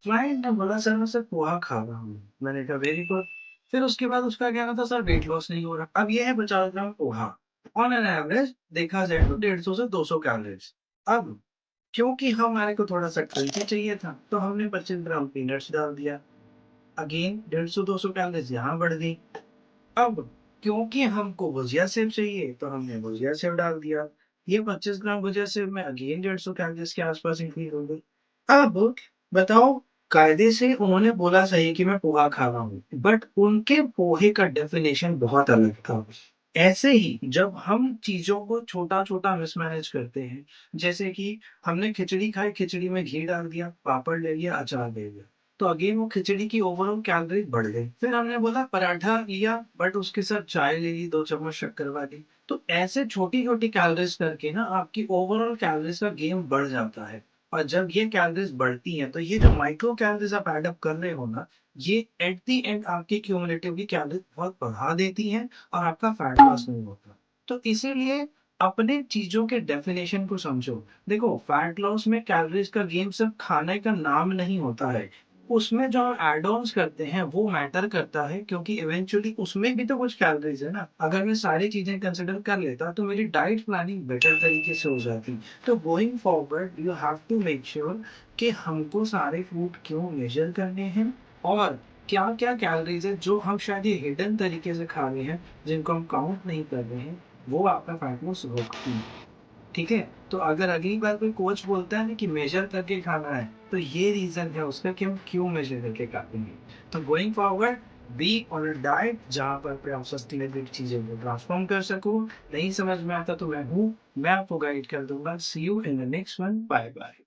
Client ने बोला sir मैं सिर्फ पोहा खा रहा हूँ। मैंने कहा वेरी गुड। फिर उसके बाद उसका कहना था सर वेट लॉस नहीं हो रहा। अब ये है 50 ग्राम पोहा। ऑन एन एवरेज देखा जाए तो 150 से 200 कैलोरीज। अब क्योंकि हमारे को थोड़ा सा क्रिस्पी चाहिए था तो हमने 25 ग्राम पीनट्स डाल दिया। अगेन 150-200 कैलोरीज यहाँ बढ़ गई। अब क्योंकि हमको भुजिया सेव चाहिए तो हमने भुजिया सेव डाल दिया। ये 25 ग्राम भुजिया सेव में अगेन 150 कैलोरीज के आसपास इंक्रीज हो गई। अब बताओ, कायदे से उन्होंने बोला सही कि मैं पोहा खा रहा हूँ, बट उनके पोहे का डेफिनेशन बहुत अलग था। ऐसे ही जब हम चीजों को छोटा छोटा मिसमैनेज करते हैं, जैसे कि हमने खिचड़ी खाई, खिचड़ी में घी डाल दिया, पापड़ ले लिया, अचार ले लिया, तो अगेन वो खिचड़ी की ओवरऑल कैलोरी बढ़ गई। फिर हमने बोला पराठा लिया, बट उसके साथ चाय ले ली, 2 चम्मच शक्कर वाली। तो ऐसे छोटी छोटी कैलोरीज करके ना आपकी ओवरऑल कैलोरीज का गेम बढ़ जाता है। और जब ये कैलोरीज बढ़ती हैं तो ये जो माइक्रो कैलोरीज आप एड अप कर रहे हो ना, ये एट द एंड आपकी क्यूमुलेटिवली कैलोरीज बहुत बढ़ा देती हैं और आपका फैट लॉस नहीं होता। तो इसीलिए अपने चीजों के डेफिनेशन को समझो। देखो, फैट लॉस में कैलोरीज का गेम सिर्फ खाने का नाम नहीं होता है। उसमें जो एड ऑन्स करते हैं वो मैटर करता है, क्योंकि इवेंचुअली उसमें भी तो कुछ कैलोरीज है ना। अगर मैं सारी चीजें कंसिडर कर लेता तो मेरी डाइट प्लानिंग बेटर तरीके से हो जाती। तो going forward you have to make sure कि हमको सारे फूड क्यों मेजर करने हैं और क्या क्या कैलोरीज है जो हम शायद ये हिडन तरीके से खा रहे हैं, जिनको हम काउंट नहीं कर रहे हैं, वो आपका फैट लॉस रोकती है। ठीक है? तो अगर अगली बार कोई कोच बोलता है ना कि मेजर करके खाना है, तो ये रीज़न है उसका कि हम क्यों मेजर करके खाते हैं। तो going forward be on a diet जहाँ पर आप सस्टेनेबल चीज़ें को ट्रांसफ़ॉर्म कर सको। नहीं समझ में आता तो मैं हूँ, मैं आपको गाइड कर दूँगा। See you in the next one. Bye bye.